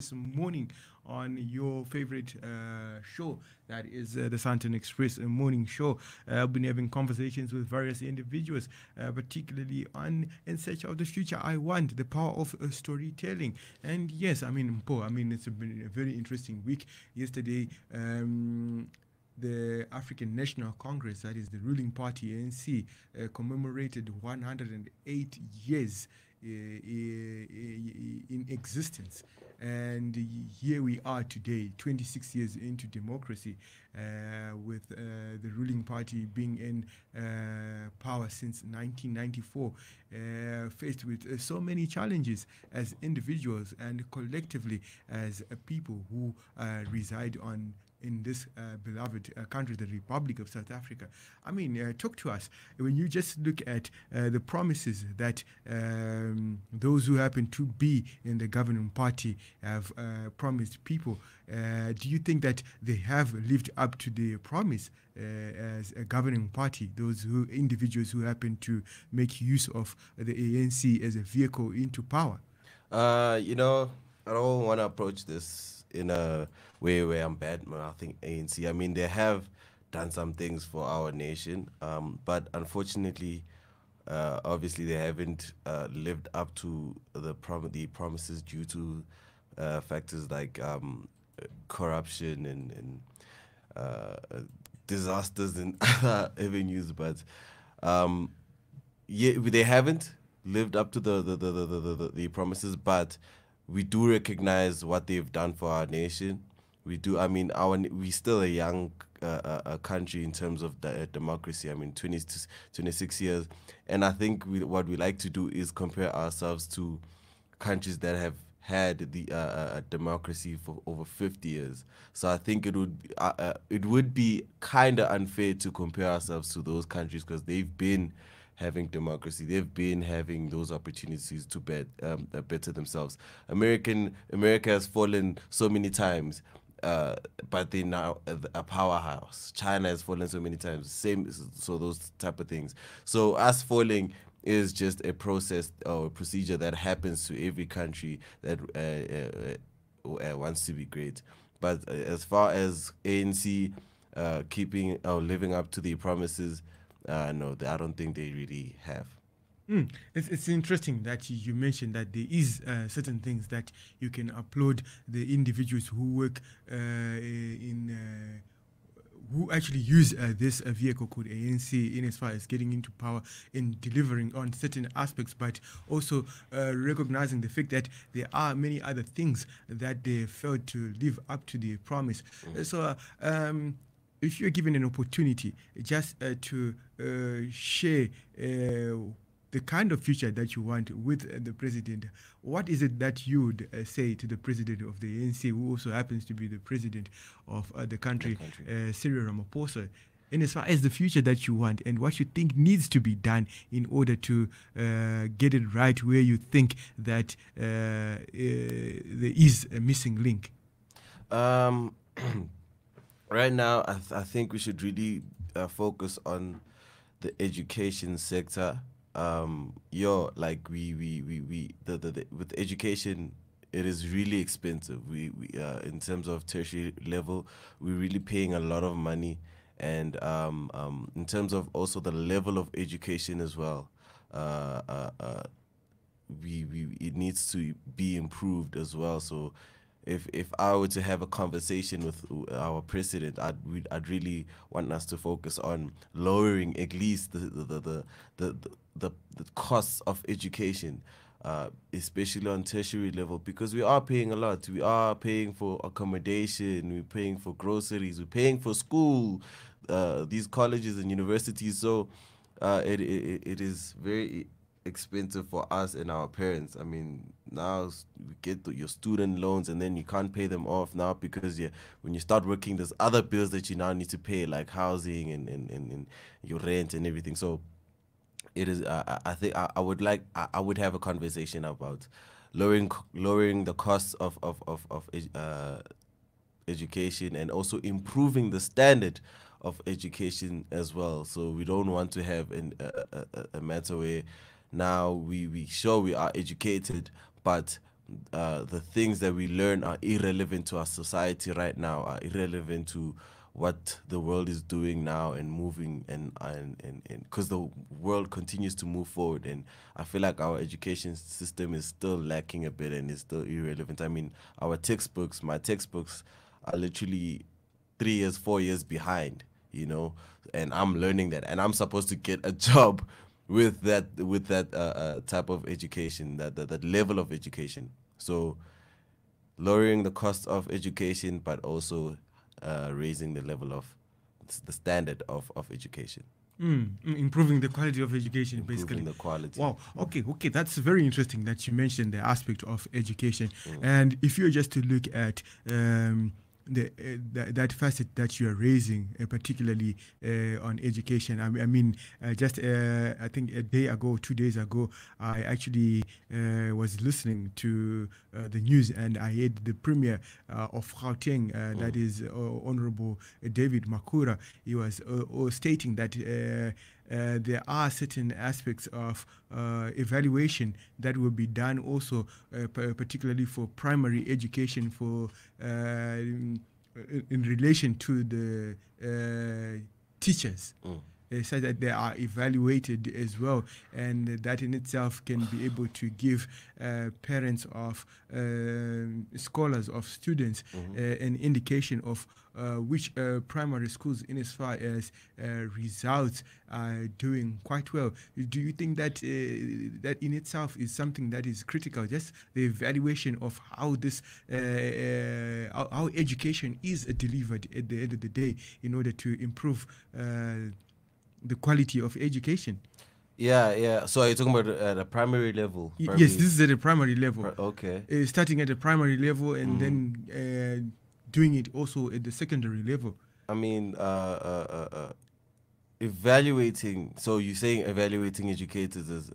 this morning on your favorite show, that is the Santon Express morning show. I've been having conversations with various individuals, particularly on In Search of the Future I Want, the power of storytelling. And yes, it's been a very interesting week. Yesterday, the African National Congress, that is the ruling party ANC, commemorated 108 years in existence. And here we are today, 26 years into democracy, with the ruling party being in power since 1994, faced with so many challenges as individuals and collectively as people who reside on in this beloved country, the Republic of South Africa. Talk to us. When you just look at the promises that those who happen to be in the governing party have promised people, do you think that they have lived up to the promise as a governing party, those individuals who happen to make use of the ANC as a vehicle into power? I don't want to approach this in a way where I'm bad mouthing ANC. I mean, they have done some things for our nation, but unfortunately, obviously, they haven't lived up to the promises due to factors like corruption and disasters in other avenues. But yeah, they haven't lived up to the promises, but we do recognize what they've done for our nation. We do. I mean, we still a young country in terms of democracy. I mean, 26 years, and I think what we like to do is compare ourselves to countries that have had the democracy for over 50 years. So I think it would be kind of unfair to compare ourselves to those countries because they've been having democracy. They've been having those opportunities to better themselves. America has fallen so many times, but they now a powerhouse. China has fallen so many times. Same, so those type of things. So us falling is just a process or a procedure that happens to every country that wants to be great. But as far as ANC keeping or living up to the promises, no, I don't think they really have. It's interesting that you mentioned that there is certain things that you can upload the individuals who work in who actually use this vehicle called ANC in as far as getting into power in delivering on certain aspects, but also recognizing the fact that there are many other things that they failed to live up to the promise. If you're given an opportunity just to share the kind of future that you want with the president, what is it that you would say to the president of the ANC, who also happens to be the president of the The country, country. Cyril Ramaphosa, in as far as the future that you want and what you think needs to be done in order to get it right where you think that there is a missing link? Um, right now, I think we should really focus on the education sector. Like with education, it is really expensive. We in terms of tertiary level, we're really paying a lot of money, and in terms of also the level of education as well. Uh, uh, uh, we it needs to be improved as well. So if I were to have a conversation with our president, I'd really want us to focus on lowering at least the costs of education, especially on tertiary level, because we are paying a lot. We are paying for accommodation, we're paying for groceries, we're paying for school, these colleges and universities. So it is very expensive for us and our parents. I mean, now we get your student loans and then you can't pay them off now because when you start working, there's other bills that you now need to pay, like housing and your rent and everything. So it is. I think I would have a conversation about lowering the costs of education and also improving the standard of education as well. So we don't want to have a matter where now we sure we are educated, but the things that we learn are irrelevant to our society right now, are irrelevant to what the world is doing now and moving, and because the world continues to move forward, and I feel like our education system is still lacking a bit and is still irrelevant. I mean, my textbooks are literally 3 years, 4 years behind, and I'm learning that, and I'm supposed to get a job with that type of education, that level of education. So lowering the cost of education, but also raising the level of the standard of education. Improving the quality of education, Improving basically. the quality. Wow. Okay. That's very interesting that you mentioned the aspect of education. And if you were just to look at that facet that you are raising, particularly on education. I mean, I think a day ago, 2 days ago, I actually was listening to the news, and I heard the premier of Gauteng, that is Honorable David Makura. He was stating that there are certain aspects of evaluation that will be done also, particularly for primary education, for in relation to the teachers. So that they are evaluated as well, and that in itself can be able to give parents of scholars, of students, an indication of which primary schools, in as far as results, are doing quite well. Do you think that that in itself is something that is critical? Just the evaluation of how this how education is delivered at the end of the day, in order to improve the quality of education. Yeah. So are you talking about at a primary level? Yes, this is at a primary level. Okay. Starting at a primary level, and then doing it also at the secondary level. I mean, evaluating. So you're saying evaluating educators as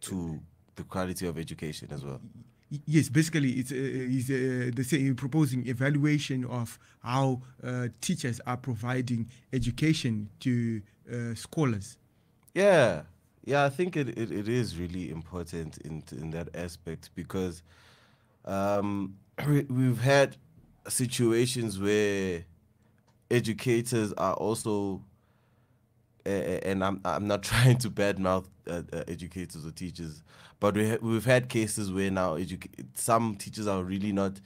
to the quality of education as well? Yes, basically, it's the same, proposing evaluation of how teachers are providing education to scholars. Yeah, I think it is really important in that aspect, because we've had situations where educators are also, and I'm not trying to badmouth educators or teachers, but we've had cases where now some teachers are really not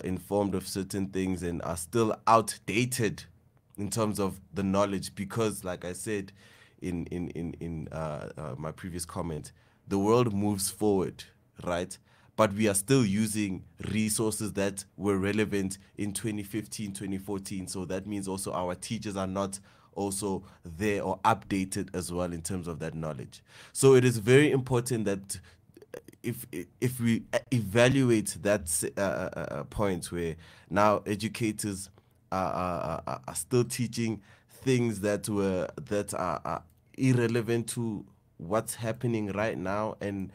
informed of certain things and are still outdated in terms of the knowledge, because, like I said in my previous comment, the world moves forward, right? But we are still using resources that were relevant in 2015, 2014. So that means also our teachers are not also there or updated as well in terms of that knowledge. So it is very important that if we evaluate that point where now educators are still teaching things that are irrelevant to what's happening right now, and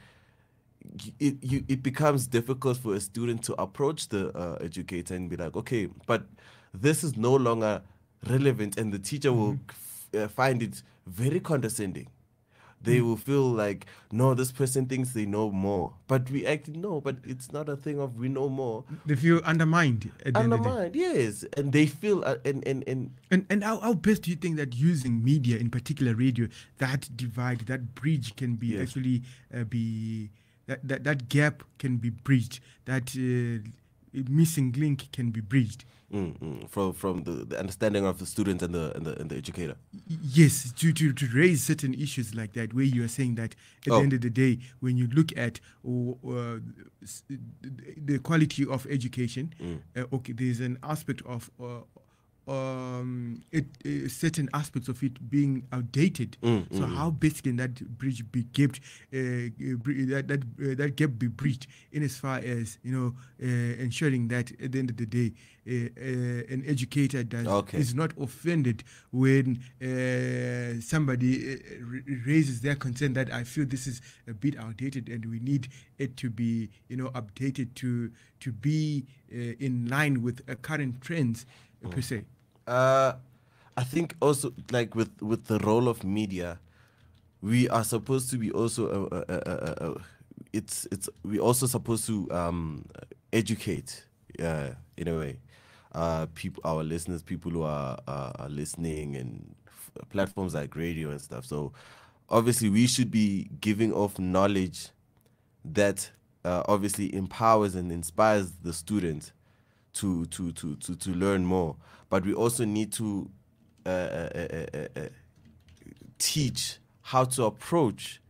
it becomes difficult for a student to approach the educator and be like, okay, but this is no longer relevant, and the teacher will find it very condescending. They will feel like, no, this person thinks they know more, but we actually know, but it's not a thing of we know more. They feel undermined at the end of the day. Undermined, yes, and they feel And how best do you think that using media, in particular radio, that divide, that bridge can be actually be that gap can be bridged, that missing link can be bridged? From the understanding of the student and the educator. Yes, to raise certain issues like that, where you are saying that at the end of the day, when you look at the quality of education, okay, there's an aspect of certain aspects of it being outdated. So how best can that bridge be kept, that gap be bridged, in as far as ensuring that at the end of the day, an educator is not offended when somebody raises their concern that I feel this is a bit outdated and we need it to be updated to be in line with current trends per se. I think also, like with the role of media, we are supposed to be also we also supposed to educate in a way people, our listeners, people who are listening, and platforms like radio and stuff. So obviously we should be giving off knowledge that obviously empowers and inspires the student to learn more. But we also need to teach how to approach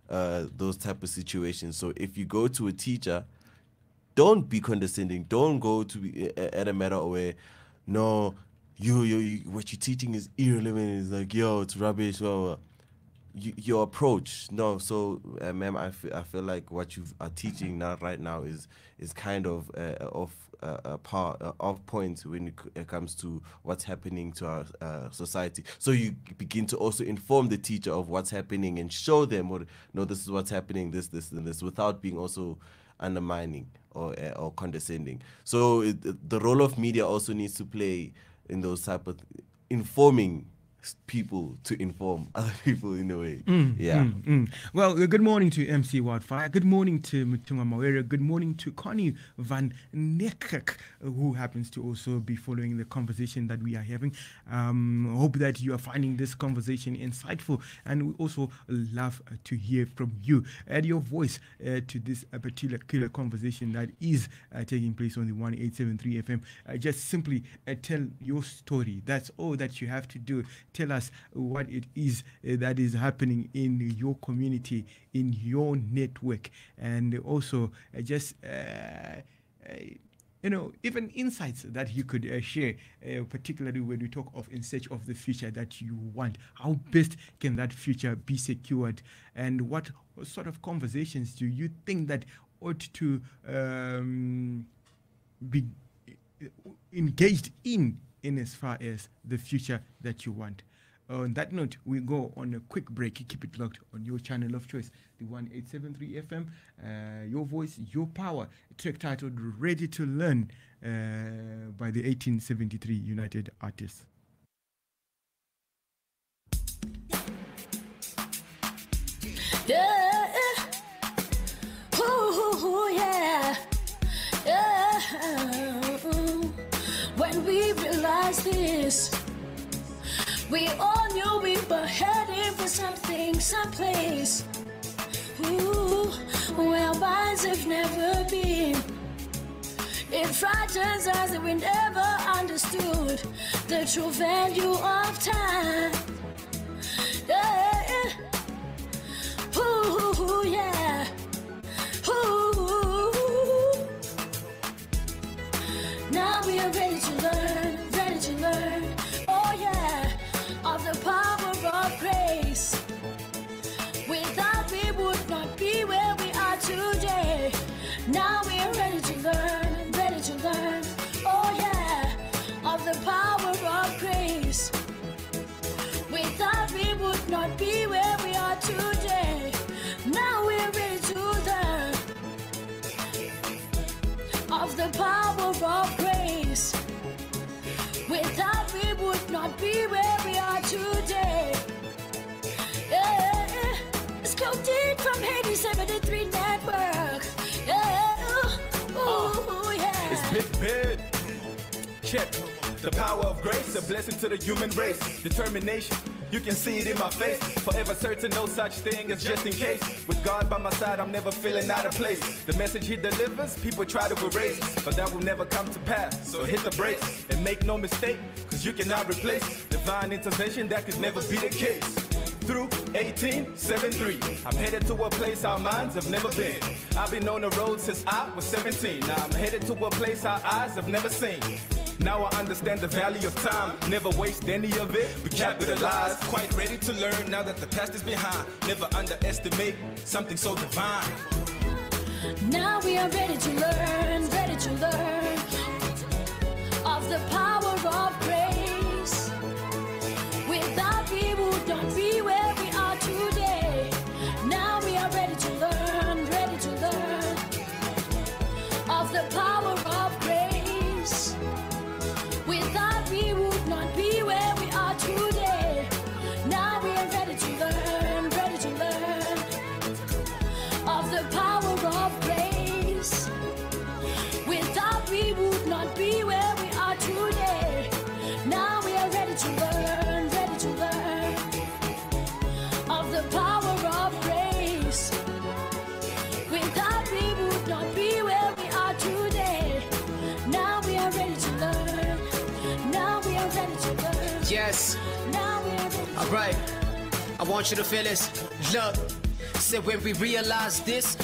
those type of situations. So if you go to a teacher, don't be condescending. Don't go to be at a matter where, no, you what you're teaching is irrelevant. It's like, yo, it's rubbish. Well, your approach, no. So, ma'am, I feel like what you are teaching right now is kind of off point when it comes to what's happening to our society. So you begin to also inform the teacher of what's happening and show them, no, this is what's happening, this, and this, without being also undermining or condescending. So the role of media also needs to play in those type of informing people to inform other people in a way. Well, good morning to MC Wildfire. Good morning to Mutunga Mawera. Good morning to Connie Van Nekek, who happens to also be following the conversation that we are having. Hope that you are finding this conversation insightful, and we also love to hear from you. Add your voice to this particular conversation that is taking place on the 1873 FM. Just simply tell your story. That's all that you have to do. Tell us what it is that is happening in your community, in your network, and also just even insights that you could share, particularly when we talk of in search of the future that you want. How best can that future be secured, and what sort of conversations do you think that ought to be engaged in as far as the future that you want? On that note, we go on a quick break. Keep it locked on your channel of choice, the 1873 FM. Your voice, your power. A track titled "Ready to Learn" by the 1873 United Artists. Yeah. Ooh, yeah. Yeah. When we realize this, we all knew we were heading for something, someplace, where minds have never been. It frightens us that we never understood the true value of time. Yeah. Ooh, yeah. Ooh. Now we are ready to learn, oh yeah, of the power of grace. Without we would not be where we are today. Now we are ready to learn, oh yeah, of the power of grace. Without we would not be where we are today. Now we are ready to learn of the power of grace. Without we would not be where we are today. Yeah. Let's go deep from Haiti 73 Network. Yeah. Ooh, yeah. It's big. Check. The power of grace, a blessing to the human race. Determination, you can see it in my face. Forever certain, no such thing as just in case. With God by my side, I'm never feeling out of place. The message he delivers, people try to erase, but that will never come to pass. So hit the brakes and make no mistake, cause you cannot replace divine intervention. That could never be the case. Through 1873, I'm headed to a place our minds have never been. I've been on the road since I was 17. Now I'm headed to a place our eyes have never seen. Now I understand the value of time. Never waste any of it, we capitalize. Quite ready to learn now that the past is behind. Never underestimate something so divine. Now we are ready to learn of the power of grace. Without we would not be where we are today. Now we are ready to learn of the power of grace. Without we would not be where we are today. Now we are ready to learn of the power Yes. Now we're ready. Alright. I want you to feel this. Look. Said when we realize this,